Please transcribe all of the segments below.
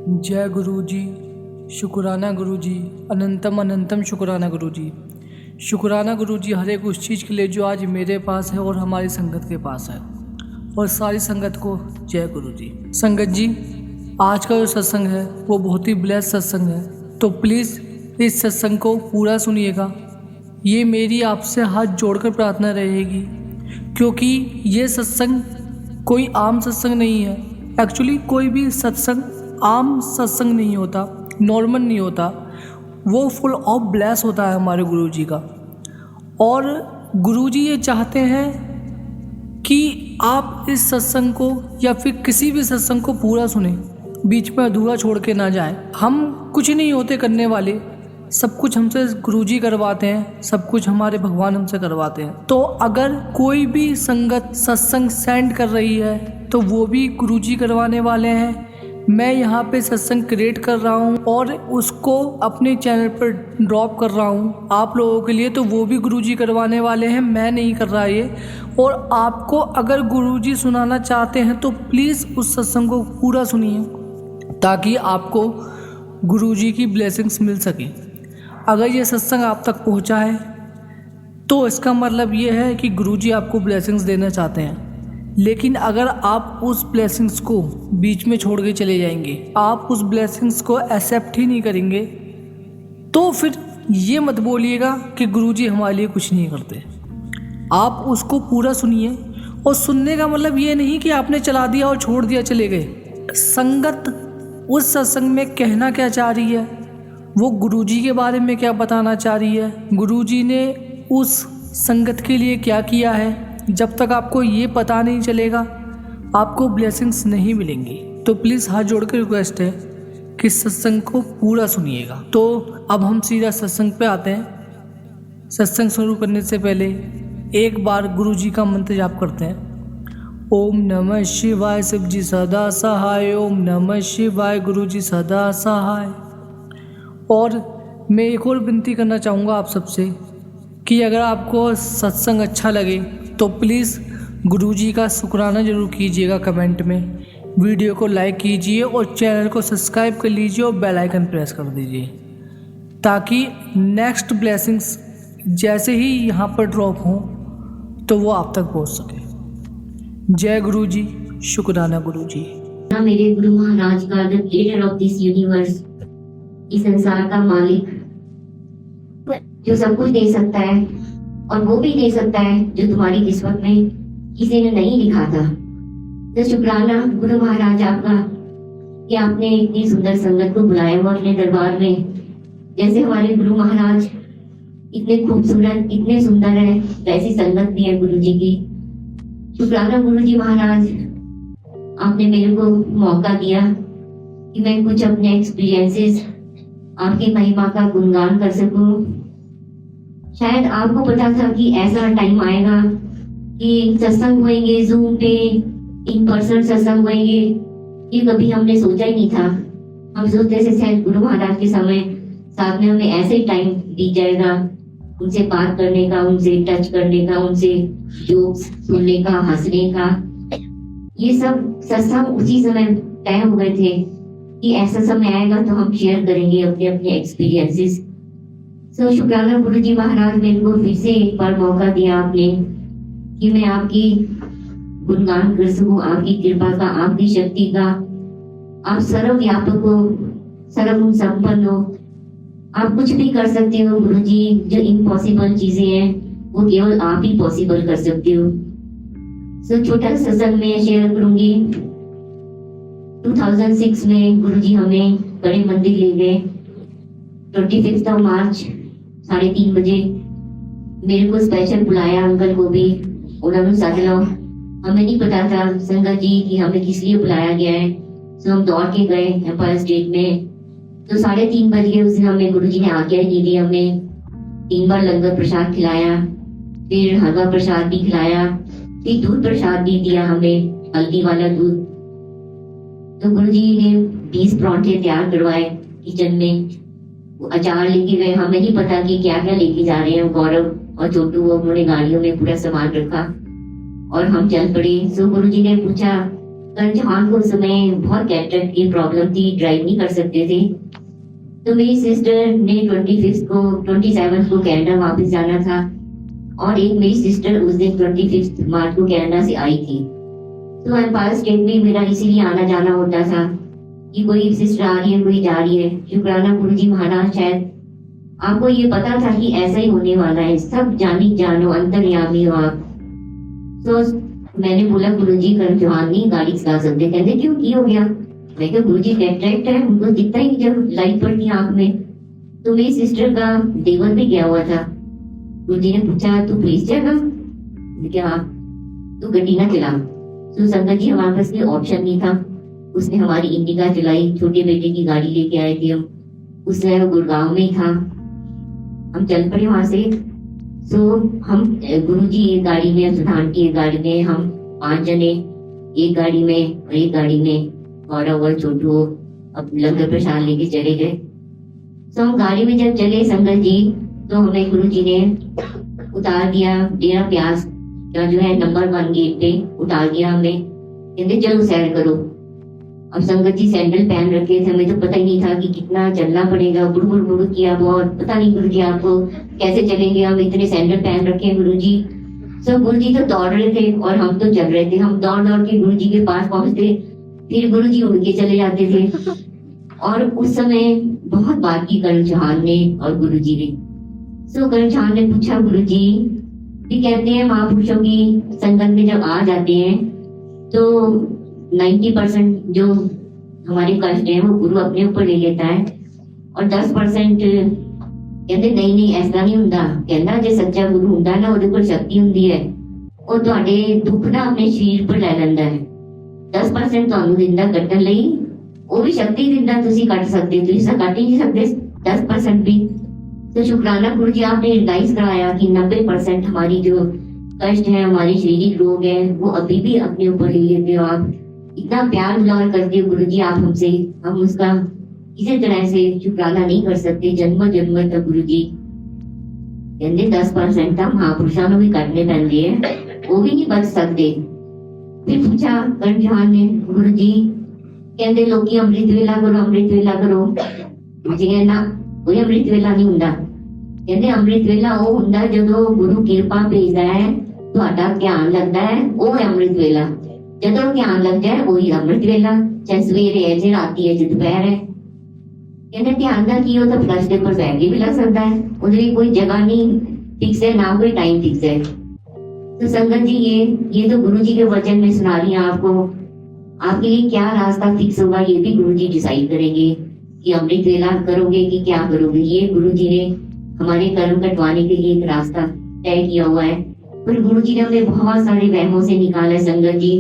जय गुरु जी, शुक्राना गुरु जी, अनंतम अनंतम शुक्राना गुरु जी। शुक्राना गुरु जी हर एक उस चीज़ के लिए जो आज मेरे पास है और हमारी संगत के पास है, और सारी संगत को जय गुरु जी। संगत जी, आज का जो सत्संग है वो बहुत ही ब्लेस सत्संग है, तो प्लीज़ इस सत्संग को पूरा सुनिएगा। ये मेरी आपसे हाथ जोड़कर प्रार्थना रहेगी, क्योंकि ये सत्संग कोई आम सत्संग नहीं है। एक्चुअली कोई भी सत्संग आम सत्संग नहीं होता, नॉर्मल नहीं होता, वो फुल ऑफ ब्लेस होता है हमारे गुरुजी का। और गुरुजी ये चाहते हैं कि आप इस सत्संग को या फिर किसी भी सत्संग को पूरा सुने, बीच में अधूरा छोड़ के ना जाए। हम कुछ नहीं होते करने वाले, सब कुछ हमसे गुरुजी करवाते हैं, सब कुछ हमारे भगवान हमसे करवाते हैं। तो अगर कोई भी संगत सत्संग सेंड कर रही है तो वो भी गुरुजी करवाने वाले हैं। मैं यहाँ पे सत्संग क्रिएट कर रहा हूँ और उसको अपने चैनल पर ड्रॉप कर रहा हूँ आप लोगों के लिए, तो वो भी गुरुजी करवाने वाले हैं, मैं नहीं कर रहा ये। और आपको अगर गुरुजी सुनाना चाहते हैं तो प्लीज़ उस सत्संग को पूरा सुनिए, ताकि आपको गुरुजी की ब्लेसिंग्स मिल सके। अगर ये सत्संग आप तक पहुँचा है तो इसका मतलब ये है कि गुरुजी आपको ब्लेसिंग्स देना चाहते हैं। लेकिन अगर आप उस ब्लेसिंग्स को बीच में छोड़ के चले जाएंगे, आप उस ब्लेसिंग्स को एक्सेप्ट ही नहीं करेंगे, तो फिर ये मत बोलिएगा कि गुरुजी हमारे लिए कुछ नहीं करते। आप उसको पूरा सुनिए, और सुनने का मतलब ये नहीं कि आपने चला दिया और छोड़ दिया चले गए। संगत उस सत्संग में कहना क्या चाह रही है, वो गुरुजी के बारे में क्या बताना चाह रही है, गुरुजी ने उस संगत के लिए क्या किया है, जब तक आपको ये पता नहीं चलेगा आपको ब्लेसिंग्स नहीं मिलेंगी। तो प्लीज़ हाथ जोड़ के रिक्वेस्ट है कि सत्संग को पूरा सुनिएगा। तो अब हम सीधा सत्संग पे आते हैं। सत्संग शुरू करने से पहले एक बार गुरुजी का मंत्र जाप करते हैं। ओम नमः शिवाय, शिव जी सदा सहाय। ओम नमः शिवाय, गुरुजी सदा सहाय। और मैं एक और विनती करना चाहूँगा आप सबसे कि अगर आपको सत्संग अच्छा लगे तो प्लीज़ गुरुजी का शुक्राना ज़रूर कीजिएगा कमेंट में, वीडियो को लाइक कीजिए और चैनल को सब्सक्राइब कर लीजिए और बेल आइकन प्रेस कर दीजिए, ताकि नेक्स्ट ब्लेसिंग्स जैसे ही यहाँ पर ड्रॉप हों तो वो आप तक पहुँच सके। जय गुरुजी, शुक्राना गुरुजी। मेरे गुरु महाराज का, the creator of this universe, इस संसार का मालिक, जो सब कुछ दे सकता है, और वो भी दे सकता है जो तुम्हारी किस्मत में किसी ने नहीं लिखा था। तो शुक्राना गुरु महाराज आपका कि आपने इतनी सुंदर संगत को बुलाया हुआ अपने दरबार में। जैसे हमारे गुरु महाराज इतने खूबसूरत, इतने सुंदर है, वैसी संगत भी है गुरु जी की। शुक्राना गुरु जी महाराज, आपने मेरे को मौका दिया कि मैं कुछ अपने एक्सपीरियंसेस आपकी महिमा का गुणगान कर सकूं। शायद आपको पता था कि ऐसा टाइम आएगा कि सत्संग होंगे जूम पे, इन पर्सन सत्संग होंगे, ये कभी हमने सोचा ही नहीं था। हम सोचते थे शायद गुरु महाराज के समय साथ में हमें ऐसे ही टाइम दी जाएगा उनसे बात करने का, उनसे टच करने का, उनसे जोक्स सुनने का, हंसने का। ये सब सत्संग उसी समय तय हो गए थे कि ऐसा समय आएगा तो हम शेयर करेंगे अपने अपने एक्सपीरियंसेस। सो शुक्राना गुरु जी महाराज, मेरे को फिर से एक बार मौका दिया आपने कि मैं आपकी गुणगान कर सकूं, आपकी कृपा का, आपकी शक्ति का। आप सर्वव्यापक हो, सर्वगुण संपन्न हो, आप कुछ भी कर सकते हो गुरु जी। जो इम्पॉसिबल चीजें हैं वो केवल आप ही पॉसिबल कर सकते हो। सो छोटा सत्संग में शेयर करूंगी। 2006 में गुरु जी हमें बड़े मंदिर ले गए। 25 मार्च 3:30 बजे मेरे को स्पेशल बुलाया, अंकल को भी, उन्होंने साधना। हमें नहीं पता था संगत जी कि हमें किस लिए बुलाया गया है। तो हम दौड़ के गए एम्पायर स्टेट में। तो 3:30 बज गए। उस दिन हमें गुरु जी ने आज्ञा ही दी, हमें 3 बार लंगर प्रसाद खिलाया, फिर हलवा प्रसाद भी खिलाया, फिर दूध प्रसाद भी दिया हमें, हल्दी वाला दूध। तो गुरु जी ने 20 परांठे तैयार करवाए किचन में, अचार लेके गए। हमें नहीं पता कि क्या क्या लेके जा रहे हैं। गौरव और छोटू वो उन्होंने गाड़ियों में पूरा सामान रखा और हम चल पड़े। सो गुरु जी ने पूछा करण चौहान को उस समय बहुत कैटरेक्ट की प्रॉब्लम थी, ड्राइव नहीं कर सकते थे। तो मेरी सिस्टर ने 27 को कनाडा वापस जाना था और एक मेरी सिस्टर उस दिन 25 मार्च को कनाडा से आई थी। तो एम्पायर स्टेट में मेरा इसीलिए आना जाना होता था कि कोई सिस्टर आ रही है, कोई जा रही है। शुक्राना गुरुजी महाराज, शायद आपको ये पता था कि ऐसा ही होने वाला है, सब जानी जानो अंतर्यामी हो आप। तो मैंने बोला गुरुजी करण चौहान नहीं गाड़ी चला सकते। कहते क्यों, की हो गया? मैं कहा गुरुजी कैटरेक्ट है, उनको दिखता ही नहीं जब लाइट पड़ती आंख में। तो मेरी सिस्टर का देवर भी गया हुआ था। गुरुजी ने पूछा तू पुलिस जाएगा? क्या तू गड्डी ना चला? तो संगत जी हमारे पास कोई ऑप्शन नहीं था। उसने हमारी इंडिका चलाई, छोटे बेटे की गाड़ी लेके आए थे हम। उस समय वो गुड़गांव में ही था। हम चल पड़े वहां से। सो हम गुरुजी एक गाड़ी में, सुधान की एक गाड़ी में, हम 5 जने एक गाड़ी में, और एक गाड़ी में गौरव और छोटू अब लंगर प्रसाद लेके चले गए। तो हम गाड़ी में जब चले संगत जी, तो हमें गुरुजी ने उतार दिया डेरा प्यास का जो है नंबर 1 गेट पे उतार दिया हमें। कहते चलो सैर करो। अब संगत जी सैंडल पहन रखे थे, हमें तो पता ही नहीं था कि कितना चलना पड़ेगा। बुड़ किया बहुत, पता नहीं गुरुजी आपको कैसे चलेंगे, हम इतने सैंडल पहन रखे हैं गुरुजी। सब गुरुजी तो दौड़ रहे थे और हम तो चल रहे थे। हम दौड़ दौड़ के गुरुजी के पास पहुंचते, फिर गुरुजी उड़ के चले जाते थे। और उस समय बहुत बात की करण चौहान ने और गुरुजी ने। सो करण चौहान ने पूछा गुरुजी, ये कहते हैं महापुरुषों की संगत में जब आ जाते हैं तो 90% जो हमारे कष्ट है वो गुरु अपने ऊपर ले लेता है और 10% कहते नहीं ऐसा नहीं ਹੁੰਦਾ। कहना जे सच्चा गुरु ਹੁੰਦਾ ना ਉਹਦੇ ਕੋਲ शक्ति ਹੁੰਦੀ है, ਉਹ ਤੁਹਾਡੇ ਦੁੱਖ ਨਾ ਆਪਣੇ ਸਰੀਰ पर ਲੈ ਲੈਂਦਾ है। 10% ਤੁਹਾਨੂੰ ਦਿੰਦਾ ਕੱਟਣ ਲਈ, ਉਹ ਵੀ शक्ति ਦਿੰਦਾ, ਤੁਸੀਂ ਕੱਟ ਸਕਦੇ ਹੋ, ਤੁਸੀਂ ਕੱਟ ही नहीं सकते 10% भी। तो शुक्राना गुरु जी आपने रियलाइज कराया कि 90% हमारी जो कष्ट है, हमारे शारीरिक रोग है, वो अभी भी अपने ऊपर ले लेते हो आप। इतना प्यार दुलार करते हो गुरु जी आप हमसे, हम उसका किसी तरह से शुक्राना नहीं कर सकते जन्म जन्म तक। गुरु जी कहते 10% ਤਾਂ महापुरुषों ਨੂੰ भी ਕੱਟने ਪੈਂਦੇ है, वो भी नहीं बच सकते। फिर पूछा करण चौहान ने, गुरु जी कहते लोग अमृत वेला करो। जी कहना कोई अमृत वेला नहीं ਹੁੰਦਾ। ਕਹਿੰਦੇ अमृत वेला ਉਹ ਹੁੰਦਾ ਜਦੋਂ ਗੁਰੂ ਕਿਰਪਾ ਭੇਜਦਾ ਹੈ, ਤੁਹਾਡਾ ਧਿਆਨ ਲੱਗਦਾ ਹੈ, ਉਹ ਹੈ अमृत वेला। ਜਦੋਂ ਧਿਆਨ ਲੱਗ ਜਾਏ ਉਹੀ अमृत वेला, ਚਾਹੇ ਸਵੇਰੇ ਹੈ, ਜੇ ਰਾਤੀ ਹੈ, ਜੇ ਦੁਪਹਿਰ ਹੈ। ਕਹਿੰਦੇ ਧਿਆਨ ਦਾ ਕੀ, ਉਹ ਤਾਂ ਫਲਸ਼ ਦੇ ਉੱਪਰ ਬੈਠ ਕੇ ਵੀ ਲੱਗ ਸਕਦਾ है, ਉਹਦੇ ਲਈ ਕੋਈ जगह नहीं फिक्स है, ना कोई टाइम फिक्स है। तो संगत जी ये तो गुरु जी के वचन में सुना रही हैं आपको। आपके लिए क्या रास्ता फिक्स होगा ये भी गुरु जी डिसाइड करेंगे कि अमृत वेला करोगे कि क्या करोगे। ये गुरु जी ने हमारे कर्म कटवाने के लिए एक रास्ता तय किया हुआ है। पर गुरु जी ने हमें बहुत सारे वहमों से निकाला है संगत जी।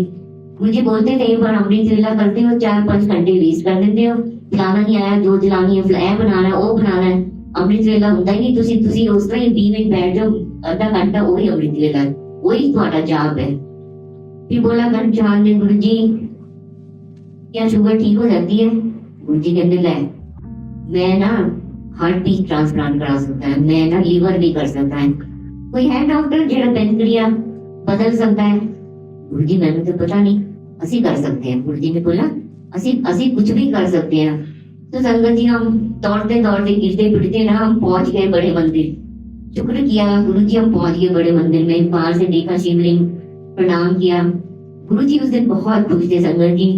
गुरु जी बोलते थे एक बार अमृत वेला करते हो 4-5 घंटे वेस्ट कर देते हो, फलाना नहीं आया, जो जलानी है, ए बनाना है, वो बनाना है। अमृत वेला ਹੁੰਦਾ ਹੀ ਨਹੀਂ, ਤੁਸੀਂ ਉਸ ਤਰ੍ਹਾਂ ਹੀ 20 ਮਿੰਟ बैठ जाओ, आधा घंटा वही अमृत वेला, वही तुम्हारा जाप है। फिर बोला करण चौहान ने, गुरु जी क्या शुगर ठीक हो जाती है? गुरु जी कहने ले मैं ना हार्ट भी ट्रांसप्लांट करा सकता है, मैं ना लीवर भी कर सकता है, कोई है डॉक्टर जेड़ा पेनक्रिया बदल सकता है? गुरु जी मैंने तो पता नहीं, असी कर सकते हैं। गुरु जी ने बोला असी कुछ भी कर सकते हैं। तो संगत जी हम दौड़ते दौड़ते गिरते पिटते ना हम पहुंच गए बड़े मंदिर। शुक्र किया गुरु जी, हम पहुंच गए बड़े मंदिर में। बाहर से देखा शिवलिंग, प्रणाम किया। गुरु जी उस दिन बहुत खुश थे संगत जी।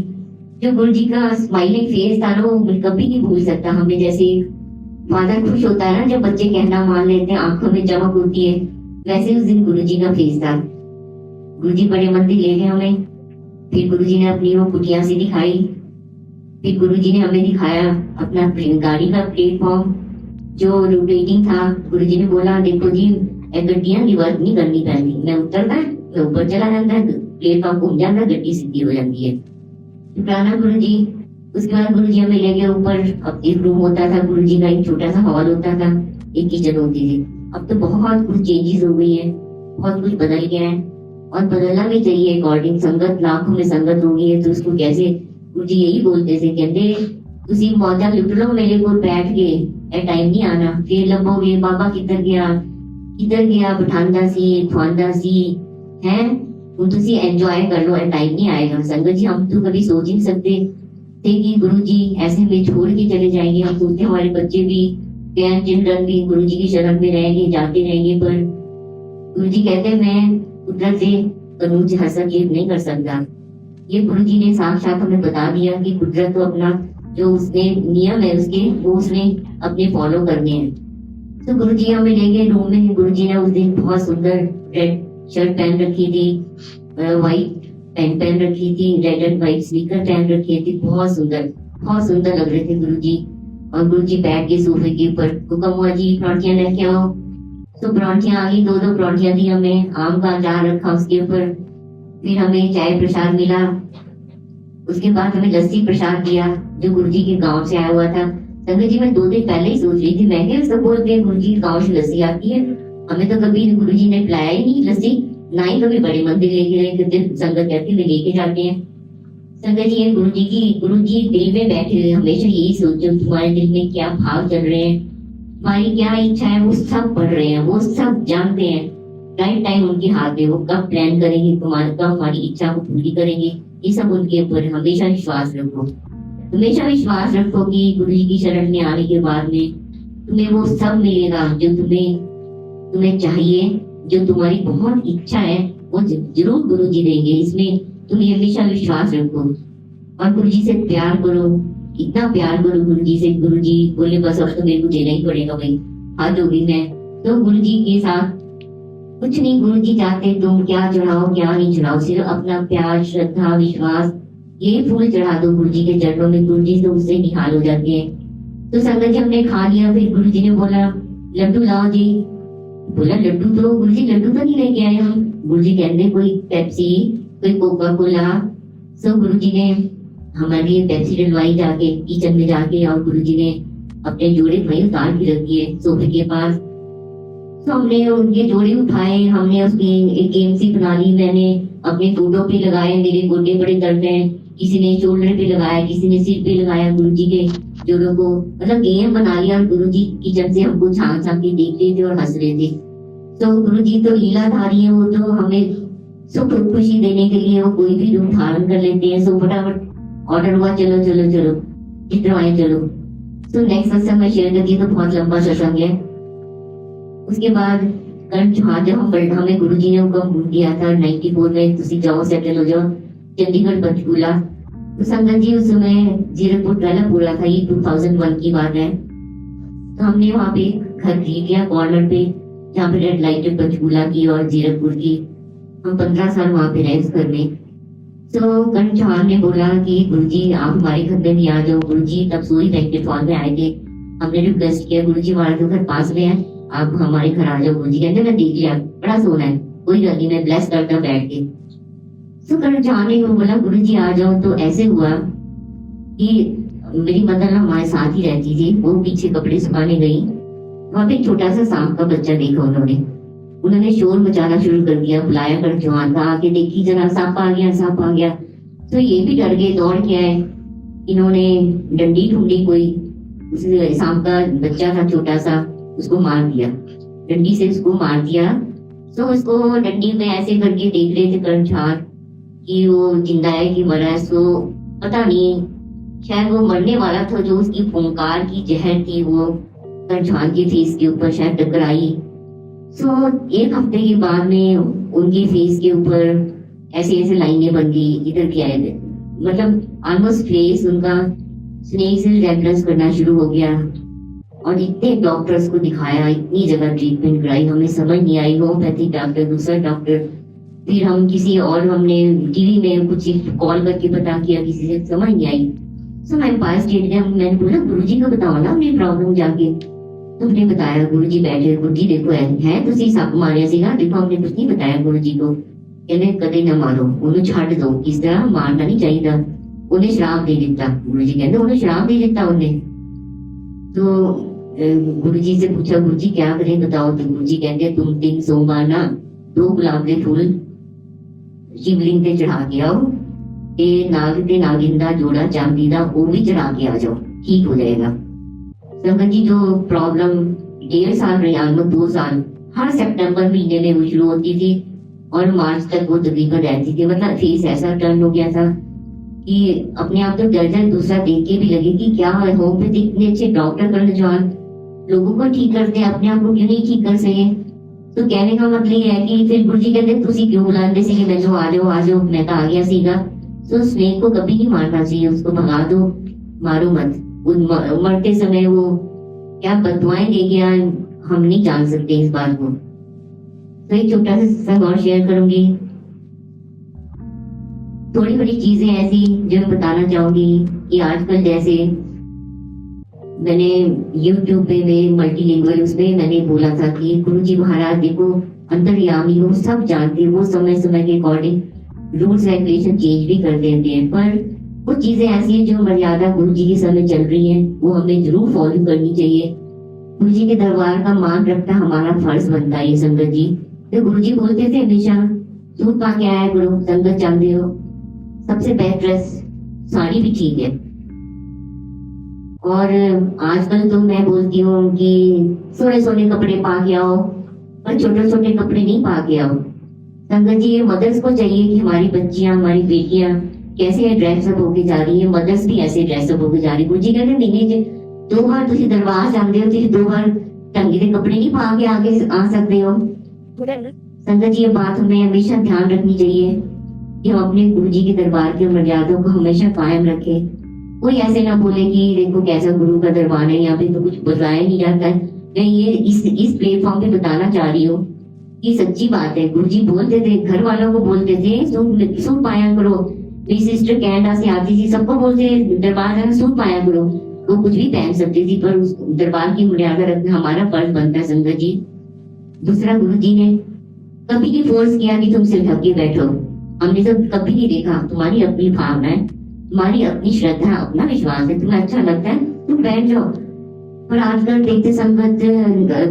जो गुरु जी का स्माइलिंग फेस था ना, वो मैं कभी नहीं भूल सकता। हमें जैसे फादर खुश होता है ना जब बच्चे कहना मान लेते हैं, आंखों में चमक होती है, वैसे उस दिन गुरु जी का फेस था। गुरु जी बड़े मंदिर ले गए हमें। फिर गुरु जी ने अपनी वो कुटिया सी दिखाई। फिर गुरु जी ने हमें दिखाया अपना गाड़ी का प्लेटफॉर्म जो रोटेटिंग था। गुरु जी ने बोला देखो जी गड्डियां रिवर्स नहीं करनी पैंदी, मैं उतरता मैं ऊपर चला जाता है, प्लेटफॉर्म घूम जाता, गड्डी सीधी हो जाती है। शुक्राना गुरु जी। उसके बाद गुरु जी हमें ले गए ऊपर। अब एक रूम होता था गुरु जी का, एक छोटा सा हॉल होता था, एक किचन होती थी। अब तो बहुत कुछ चेंजेस हो गई है, बहुत कुछ बदल गया है और बदलना भी चाहिए अकॉर्डिंग। संगत लाखों में संगत हो गई है तो उसको कैसे, गुरु जी यही बोलते थे, कहते तुसी मौजा लुट लो मेरे को बैठ के, ए टाइम नहीं आना, फिर लभोगे बाबा किधर गया बिठांदा सी, खुआंदा सी, हैं तुम तो सी एंजॉय कर लो, टाइम नहीं आएगा। संगत जी हम तो कभी सोच ही नहीं सकते थे कि गुरु जी ऐसे हमें छोड़ के चले जाएंगे। हम सोचते हमारे बच्चे भी चिल्ड्रन भी गुरु जी की शरण में रहेंगे, जाते रहेंगे, पर गुरु जी कहते मैं कुदरत से कानून से हस्तक्षेप नहीं कर सकता। ये गुरु जी ने साक्षात हमें बता दिया कि कुदरत तो अपना जो उसने नियम है उसके वो उसने अपने फॉलो करने हैं। तो गुरु जी हमें ले गए रूम में। गुरु जी ने उस दिन बहुत सुंदर रेड शर्ट पहन रखी थी, व्हाइट पैंट पहन रखी थी, रेड एंड व्हाइट स्नीकर पहन रखी थी। बहुत सुंदर लग रहे थे गुरु जी। और गुरु जी बैठ के सोफे के ऊपर, हुक्म हुआ जी पराठियां लेके आओ। तो पराठियां आ गई, 2-2 पराठियां दी हमें, आम का अचार रखा उसके ऊपर। फिर हमें चाय प्रसाद मिला। उसके बाद हमें लस्सी प्रसाद दिया जो गुरु जी के गांव से आया हुआ था। संगत जी मैं 2 दिन पहले ही सोच रही थी, मैं क्या सब बोलते हैं गुरु जी के गांव से लस्सी आती है, हमें तो कभी गुरु जी ने पिलाया ही नहीं लस्सी, ना ही कभी बड़े मंदिर लेके गए। संगत कहती है लेके जाते हैं। संगत जी गुरु जी दिल में बैठे हुए, हमेशा यही सोचो तुम्हारे दिल में क्या भाव चल रहे हैं, तुम्हारी क्या इच्छा है, वो सब पढ़ रहे हैं, वो सब जानते हैं। राइट टाइम उनके हाथ में, वो कब प्लान करेंगे तुम्हारे, कब हमारी इच्छा को पूरी करेंगे, ये सब उनके ऊपर। हमेशा विश्वास रखो, हमेशा विश्वास रखो कि गुरु जी की शरण में आने के बाद में तुम्हें वो सब मिलेगा जो तुम्हें चाहिए, जो तुम्हारी बहुत इच्छा है वो जरूर गुरु जी देंगे। इसमें तुम्हें हमेशा विश्वास रखो और गुरु जी से प्यार करो, इतना प्यार करो गुरु जी से। गुरु जी बोले बस अब तो मेरे को देना ही पड़ेगा भाई, हद होगी मैं तो गुरु जी के साथ कुछ नहीं। गुरु जी चाहते तुम क्या चढ़ाओ क्या नहीं चढ़ाओ, सिर्फ अपना प्यार, श्रद्धा, विश्वास ये फूल चढ़ा दो गुरु जी के चरणों में। गुरु जी तो उससे निहाल हो जाते हैं। तो संगत जी हमने खा लिया। फिर गुरु जी ने बोला लड्डू लाओ जी। बोला लड्डू तो गुरु जी लड्डू तो नहीं लेके आए हम। गुरु जी कहते कोई पेप्सी, कोई कोका कोला। सो गुरु जी ने हमारे लिए पेप्सी डलवाई जाके किचन में जाके, और गुरु जी ने अपने जोड़े भाई उतार के रख दिए सोफे के पास। तो हमने उनके जोड़े उठाए, हमने उसकी एक गेम सी बना ली। मैंने अपने फोटो पे लगाए, मेरे गोडे बड़े दर्द हैं, किसी ने शोल्डर पे लगाया, किसी ने सिर पे लगाया गुरु जी के जोड़ों को, मतलब गेम बना लिया। और गुरु जी किचन से हमको झांक झांक के देख रहे थे और हंस रहे थे। तो गुरु जी तो लीलाधारी है, वो तो हमें सुख खुशी देने के लिए वो कोई भी रूप धारण कर लेते हैं। सो फटाफट ऑर्डर हुआ चलो चलो चलो चित्रवाए चलो। तो नेक्स्ट सत्संग में शेयर करती तो बहुत लंबा सत्संग है। उसके बाद जब हमें गुरु जी ने हुक्म दिया था 94 में तुसी जाओ सेटल हो जाओ चंडीगढ़ पंचकूला। तो संगत जी उस समय जीरकपुर पहला पूरा था, ये 2001 की बात है। तो हमने वहाँ पे घर खरीद लिया कॉर्नर पे, जहाँ पे रेड लाइट है पंचकूला की और जीरकपुर की। हम 15 साल वहाँ पे रहे उस घर में। तो कर्ण चौहान ने बोला कि गुरुजी आप हमारे घर में भी आ जाओ। गुरुजी तब सोई बैंकेट हॉल में आए थे। हमने रिक्वेस्ट किया गुरुजी हमारा तो घर पास में है, आप हमारे घर आ जाओ। गुरुजी कहते मैं देख लिया बड़ा सोना है, कोई गल नहीं, मैं ब्लेस करता बैठ के। तो कर्ण चौहान ने बोला गुरुजी आ जाओ। तो ऐसे हुआ कि मेरी मदर हमारे साथ ही रहती थी, वो पीछे कपड़े सुखाने गई। वहाँ पे छोटा सा सांप का बच्चा देखा उन्होंने शोर मचाना शुरू कर दिया। बुलाया कर्ण चौहान का, आके देखी जरा सांप आ गया, सांप आ गया। तो ये भी डर गए, दौड़ के आए। इन्होंने डंडी ढूंढी, कोई उस सांप का बच्चा था छोटा सा, उसको मार दिया, डंडी से उसको मार दिया। तो उसको डंडी में ऐसे करके देख रहे थे कर्ण चौहान कि वो जिंदा है कि मरा है। सो पता नहीं, शायद वो मरने वाला था। जो उसकी फुंकार की जहर थी वो कर्ण चौहान के फेस के ऊपर शायद टकराई। तो 1 हफ्ते के बाद में उनके फेस के ऊपर ऐसे ऐसे लाइनें बन गई, इधर क्या है, मतलब ऑलमोस्ट फेस उनका स्नेक से रेडनेस करना शुरू हो गया। और इतने डॉक्टर्स को दिखाया, इतनी जगह ट्रीटमेंट कराई, हमें समझ नहीं आई। होम्योपैथिक डॉक्टर, दूसरा डॉक्टर, फिर हम किसी और, हमने टीवी में कुछ कॉल करके पता किया, किसी से समझ नहीं आई। सो मैं पास स्टेट गया, मैंने बोला गुरुजी को बताओ ना अपनी प्रॉब्लम जाके। तो हमने बताया, गुरुजी बैठे, गुरुजी देखो है तुसी सप मारिया सीगा, देखो हमने कुछ नहीं बताया गुरुजी को। कहने कदे ना मारो, उन्हें छाड़ दो, इस तरह मारना नहीं चाहिए। उन्हें श्राप दे दिता। गुरुजी कहते उन्हें श्राप दे दिता उन्हें। तो गुरुजी से पूछा गुरुजी क्या करें बताओ। तो गुरुजी कहते तुम 3 सोमवार ना 2 गुलाब के फूल शिवलिंग पे चढ़ा के आओ, ते नाग ते नागिन दा जोड़ा चांदी दा वो भी चढ़ा के आ जाओ, ठीक हो जाएगा। संगत जी जो प्रॉब्लम 1.5 साल रही, 2 साल, हर सितंबर महीने में वो शुरू होती थी। और मार्च तक वो तकरीबन रहती थी। मतलब फेस ऐसा टर्न हो गया था कि अपने आप तो डर डर दूसरा देख के भी लगे कि क्या होम्योपैथी इतने अच्छे डॉक्टर कर जवान लोगों को ठीक करते हैं, अपने आप को क्यों नहीं ठीक कर सके। तो कहने का मतलब ये है कि फिर गुरु जी कहते तुसी क्यों बुलाते सी कि मैंने आ जाओ मैं तो आ गया सीधा। तो स्नेक को कभी नहीं मारना चाहिए, उसको भगा दो, मारो मत। मरते समय वो क्या बददुआएं दे गया हम नहीं जान सकते इस बात को। तो एक छोटा सा सत्संग और शेयर करूंगी। थोड़ी बड़ी चीजें ऐसी जो मैं बताना चाहूंगी कि आजकल जैसे मैंने YouTube पे में मल्टीलिंगुअल उसमें मैंने बोला था कि गुरु जी महाराज देखो अंतर्यामी हो, सब जानते हैं, वो समय समय के अकॉर्डिंग रूल्स रेगुलेशन चेंज भी कर देते हैं। पर कुछ चीजें ऐसी हैं जो मर्यादा गुरु जी के समय चल रही है वो हमें जरूर फॉलो करनी चाहिए। गुरु जी के दरबार का मान रखना हमारा फर्ज बनता है। संगत जी तो गुरु जी बोलते थे हमेशा सूट पा के आया करो, संगत चाहते हो सबसे बेस्ट ड्रेस साड़ी भी ठीक है। और आजकल तो मैं बोलती हूँ कि सोने सोने कपड़े पा के आओ, पर छोटे छोटे कपड़े नहीं पा के आओ। संगत जी ये मदर्स को चाहिए कि हमारी बच्चियां हमारी बेटियां कैसे ड्रेसअप होके जा रही है, मदर्स भी ऐसे ड्रेसअप होके जा रही। गुरु जी कहते महीने 2 बार तुम दरबार जाते हो, 2 बार ढंगे के कपड़े नहीं पा के आगे आ सकते हो। संगत जी ये बात हमें हमेशा ध्यान रखनी चाहिए कि हम अपने गुरु जी के दरबार की मर्यादा को हमेशा कायम रखें। कोई ऐसे ना बोले कि देखो कैसा गुरु का दरबार है, यहाँ पे तो कुछ बताया नहीं जाता है। मैं ये इस प्लेटफॉर्म पे बताना चाह रही हूँ कि सच्ची बात है। गुरु जी बोलते थे, घर वालों को बोलते थे सुन पाया करो। मेरी सिस्टर कनाडा से आती थी, सबको बोलते दरबार जाना सुन पाया करो। वो कुछ भी पहन सकती थी, पर उस दरबार की मर्यादा रखना हमारा फर्ज बनता है। संगत जी दूसरा, गुरु जी ने कभी नहीं फोर्स किया कि तुम सिर ढक के बैठो। हमने तो कभी नहीं देखा। तुम्हारी अपनी भावना है, तुम्हारी अपनी श्रद्धा, अपना विश्वास है, तुम्हें अच्छा लगता है तुम बैठ जाओ। पर आजकल देखते संगत,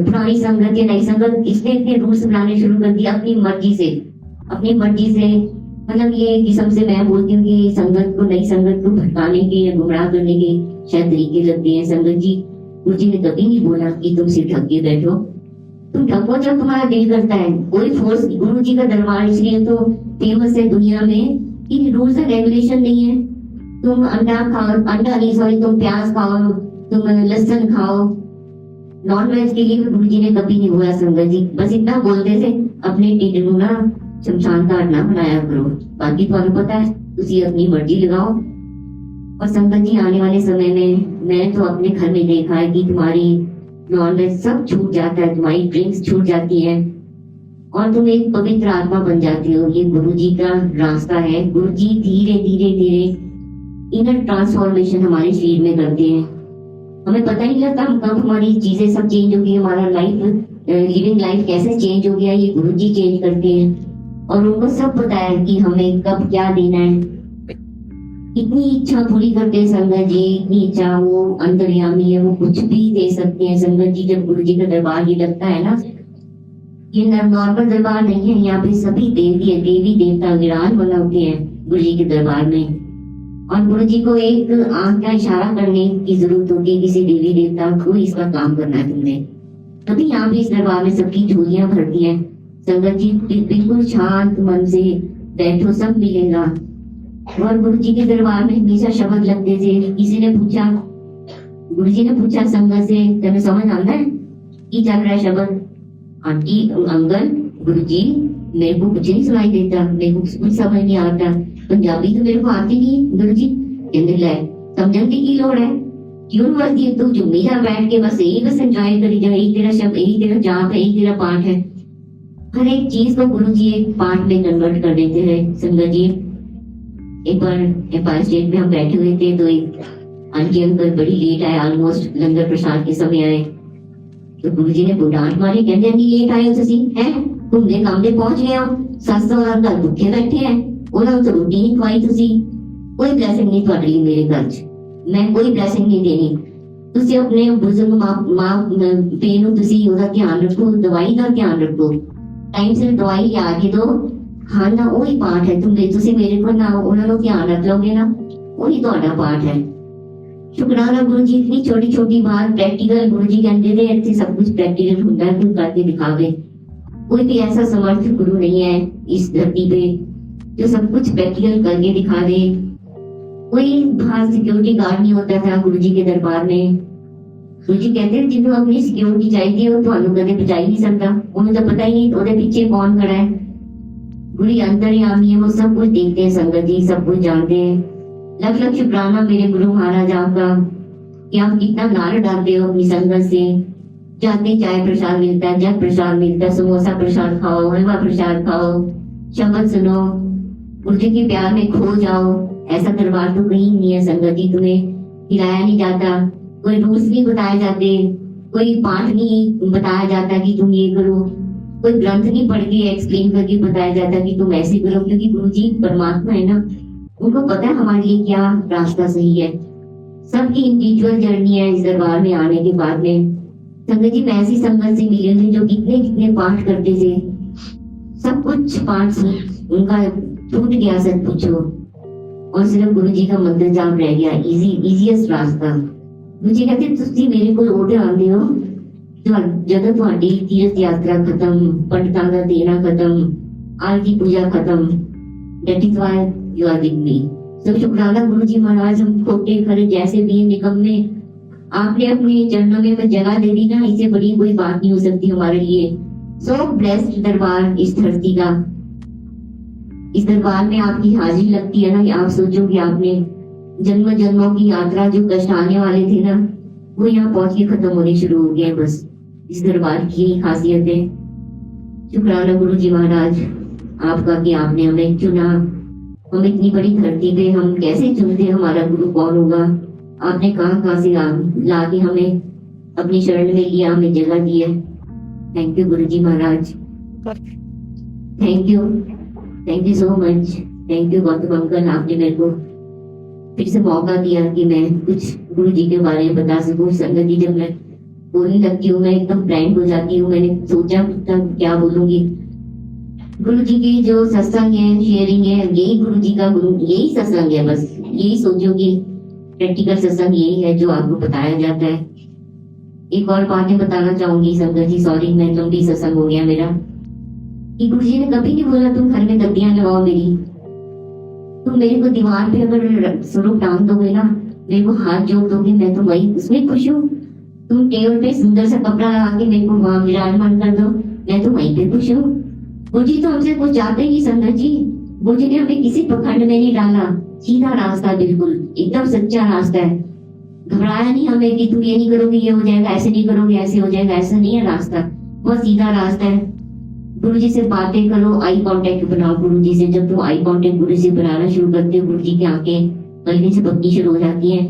पुरानी संगत या नई संगत, इसने इतने रूल्स बनाने शुरू कर दिया अपनी मर्जी से। मतलब ये किस्म से मैं बोलती हूँ कि संगत को, नई संगत को भटकाने के या गुमराह करने के शायद तरीके लगते हैं। संगत जी गुरु जी ने कभी नहीं बोला कि तुम सिर ढक के बैठो, तुम ढको जब तुम्हारा दिल करता है। कोई फोर्स, गुरु जी का दरबार इसलिए तो फेमस है दुनिया में कि रूल्स एंड रेगुलेशन नहीं है। तुम अंडा नहीं सॉरी तुम प्याज खाओ, तुम लहसुन खाओ, नॉन वेज के लिए गुरु जी ने कभी नहीं बोला। संगत जी बस इतना बोलते थे अपने टिड्डू ना शमशान घाट ना बनाया करो, बाकी तो पता है तुसी अपनी मर्जी लगाओ। और संगत जी आने वाले समय में मैंने तो अपने घर में देखा है कि तुम्हारी नॉन वेज सब छूट जाता है, तुम्हारी ड्रिंक्स छूट जाती है और तुम एक पवित्र आत्मा बन जाती हो। ये गुरु जी का रास्ता है। गुरु जी धीरे धीरे धीरे इनर ट्रांसफॉर्मेशन हमारे शरीर में करते हैं। हमें पता नहीं लगता हम कब हमारी चीजें सब चेंज हो गई, हमारा लिविंग लाइफ कैसे चेंज हो गया, ये गुरु जी चेंज करते हैं। और उनको सब पता है कि हमें कब क्या देना है। इतनी इच्छा पूरी करते हैं संगत जी, इतनी इच्छा, वो अंतर्यामी है, वो कुछ भी दे सकते हैं। संगत जी जब गुरु जी का दरबार ये लगता है ना, ये नॉर्मल दरबार नहीं है, यहाँ पे सभी देवी देवता विराज बना होते हैं गुरु जी के दरबार में। और गुरु जी को एक आंख का इशारा करने की जरूरत होती है किसी देवी देवता को, इसका काम करना है तुमने। तभी यहाँ पे इस दरबार में सबकी झोलियां भरती हैं। संगत जी बिल्कुल शांत मन से बैठो, सब मिलेगा। और गुरु जी के दरबार में हमेशा शब्द लगते थे। किसी ने पूछा, गुरु जी ने पूछा संगत से, तुम्हें समझ आता है कि चल रहा है शब्द? आंटी अंकल गुरु जी मेरे को कुछ नहीं सुनाई देता, मेरे को कुछ समझ नहीं आता, पंजाबी तो मेरे को आती नहीं। गुरु जी कहते ले समझने की लोड़ है, क्यों मर्जी तू चुम्मी जा बैठ के बस यही बस एंजॉय करी जा, यही तेरा शब्द, यही तेरा जाप है, यही तेरा पाठ है। हर एक चीज को गुरु जी एक पाठ में कन्वर्ट कर देते हैं। संगत जी एक बार एम्पायर स्टेट में हम बैठे हुए थे, तो एक आंटी अंकल बड़ी लेट आए, ऑलमोस्ट लंगर प्रसाद के समय आए। तो गुरु जी ने डांट मारी, कहते हैं लेट आए हो तुसी हैं, घूमने काम पे पहुंच गए हो, सस और घर भुखे बैठे हैं, उन्होंने तो रोटी नहीं खवाई तुसी, कोई ब्लेसिंग नहीं ਤੁਹਾਡੇ ਲਈ ਮੇਰੇ ਘਰ 'ਚ, ਮੈਂ ਕੋਈ ਬਲੇਸਿੰਗ ਨਹੀਂ ਦੇਣੀ। ਤੁਸੀਂ ਆਪਣੇ ਬਜ਼ੁਰਗ ਮਾਂ ਪੇ ਨੂੰ ਤੁਸੀਂ ਉਹਦਾ ਧਿਆਨ ਰੱਖੋ, ਦਵਾਈ ਦਾ ਧਿਆਨ ਰੱਖੋ, ਟਾਈਮ ਸਿਰ ਦਵਾਈ ਲਿਆ ਕੇ ਦੋ, ਖਾਣਾ ਉਹੀ ਪਾਠ ਹੈ। ਤੁਸੀਂ ਮੇਰੇ ਕੋਲ ਨਾ ਉਹਨਾਂ ਨੂੰ ਧਿਆਨ ਰੱਖ ਲਓਗੇ ਨਾ, ਉਹੀ ਤੁਹਾਡਾ ਪਾਠ ਹੈ। शुक्राना गुरु जी, इतनी छोटी छोटी बात प्रैक्टिकल। गुरु जी कहते थे इतने सब कुछ प्रैक्टिकल होता है, कोई करके दिखावे। कोई भी ऐसा समर्थ गुरु नहीं है इस धरती पे जो सब कुछ प्रैक्टिकल करके दिखा दे। कोई बाहर सिक्योरिटी गार्ड नहीं होता था गुरु जी के दरबार में। गुरु जी कहते हैं जिन्होंने अपनी सिक्योरिटी चाहिए वो ਤੁਹਾਨੂੰ कदे बचा ही नहीं सकता। उन्हें तो पता ही नहीं ਉਹਦੇ पीछे कौन खड़ा है। गुरु अंतर्यामी है, वो सब कुछ देखते हैं संगत जी, सब कुछ जानते हैं। लख लख शुक्राना मेरे गुरु महाराज आपका कि आप कितना नारा डालते हो अपनी संगत से। जाते चाय प्रसाद मिलता है, जग प्रसाद मिलता है, समोसा प्रसाद खाओ, हलवा प्रसाद खाओ, शब्द सुनो, गुरु जी के प्यार में खो जाओ। ऐसा दरबार तो कहीं नहीं है संगत जी। तुम्हें हिलाया नहीं जाता, कोई रूल्स नहीं बताए जाते, कोई पाठ नहीं बताया जाता कि तुम ये करो, कोई ग्रंथ नहीं पढ़ के एक्सप्लेन करके बताया जाता कि तुम ऐसे करो। क्योंकि गुरु जी परमात्मा है ना, उनको पता है हमारे लिए क्या रास्ता सही है। सबकी इंडिविजुअल जर्नी है इस दरबार में आने के बाद में। संगत जी मैं ऐसी संगत से मिले थे जो कितने कितने पाठ करते थे, सब कुछ पाठ से उनका छूट गया सब पूछो, और सिर्फ गुरु जी का मंदिर जाम रह गया। इजीएस्ट रास्ता। गुरु जी कहते ਤੁਸੀਂ ਮੇਰੇ ਕੋਲ ਉਹਦੇ ਆਉਂਦੇ ਹੋ ਜਦੋਂ ਤੁਹਾਡੀ ਤੀਰਥ ਯਾਤਰਾ ਖਤਮ, ਪੰਡਤਾਂ ਦਾ ਦੇਣਾ ਖਤਮ, आज की पूजा खत्म। That is why you are with me. सब शुक्राना गुरु जी महाराज, हम खोटे खरे जैसे भी निकम्मे, आपने अपने चरणों में जगह दे दी ना, इससे बड़ी कोई बात नहीं हो सकती हमारे लिए। सो ब्लेस्ड दरबार इस धरती का। इस दरबार में आपकी हाजिरी लगती है ना, कि आप सोचो कि आपने जन्म जन्मों की यात्रा जो कष्ट आने वाले थे ना, वो यहाँ पहुंच के खत्म होने शुरू हो गए। बस इस दरबार की यही खासियत है। शुक्राना गुरु जी महाराज आपका कि आपने हमें चुना। हम इतनी बड़ी धरती पे हम कैसे चुनते, हमारा गुरु कौन होगा। आपने कहाँ से ला के हमें अपनी शरण में लिया, हमें जगह दी है। Thank you Guru ji Maharaj, thank you so much. Thank you Gautam uncle, आपने मेरे को फिर से मौका दिया कि मैं कुछ गुरु जी के बारे में बता सकूं। संगत जी जब मैं बोलने लगती हूँ मैं एकदम ब्लैंक हो जाती हूँ। मैंने सोचा था क्या बोलूंगी। गुरु जी की जो सत्संग है, शेयरिंग है, यही गुरु जी का गुरु, यही सत्संग है। बस यही सोचो कि प्रैक्टिकल सत्संग यही है जो आपको बताया जाता है। एक और बात मैं बताना चाहूंगी संगत जी, सॉरी मैं लंबी सत्संग हो गया मेरा, कि गुरु जी ने कभी नहीं बोला तुम घर में गद्दियां लगाओ मेरी, तुम मेरे को दीवार पे अगर स्वरूप टांग दोगे ना, मेरे को हाथ जोड़ दोगे, मैं तो वही उसमें खुश हूँ। तुम टेबल पे सुंदर सा कपड़ा लगा के मेरे को वहां विराजमान कर दो, मैं तो वहीं पे खुश हूँ। गुरु जी तो हमसे कुछ चाहते ही संगत जी। गुरु जी ने हमें किसी पखंड में नहीं डाला, सीधा रास्ता, बिल्कुल एकदम सच्चा रास्ता है। घबराया नहीं हमें कि तुम ये नहीं करोगे ये हो जाएगा, ऐसे नहीं करोगे ऐसे हो जाएगा, ऐसा नहीं है रास्ता, बहुत सीधा रास्ता है। गुरु जी से बातें करो, आई कांटेक्ट बनाओ गुरु जी से। जब तुम आई कांटेक्ट गुरु से बनाना शुरू करते हो, गुरु जी की आंखें पलने से पकनी शुरू हो जाती हैं।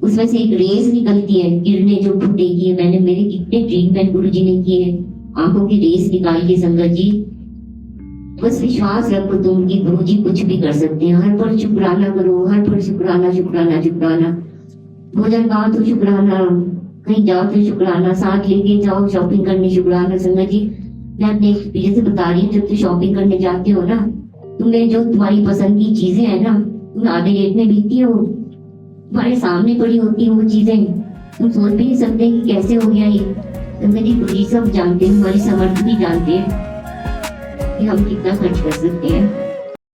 उसमें से एक रेस निकलती है, किरणें जो फूटेगी है। मैंने मेरे कितने ट्रीटमेंट गुरु जी ने किए, आंखों की रेस निकाल के संगत जी। बस विश्वास रखो तुम कि गुरु जी कुछ भी कर सकते हैं। हर पल शुक्राना करो, हर पल शुक्राना शुक्राना शुक्राना। भोजन खाओ तो शुक्राना, कहीं जाओ तो शुक्राना, साथ लेके जाओ शॉपिंग करने शुक्राना। संगत जी मैं अपने एक्सपीरियंस से बता रही हूँ, जब तुम शॉपिंग करने जाते हो ना, तुम्हें जो तुम्हारी पसंद की चीजें है ना, तुम आधे रेट में बिकती हो, तुम्हारे सामने पड़ी होती है वो चीजें, तुम सोच भी नहीं सकते कि कैसे हो गया ये। संगत जी गुरु जी सब जानते हैं, हमारी समर्थ भी जानते हैं कि हम कितना खर्च कर सकते हैं।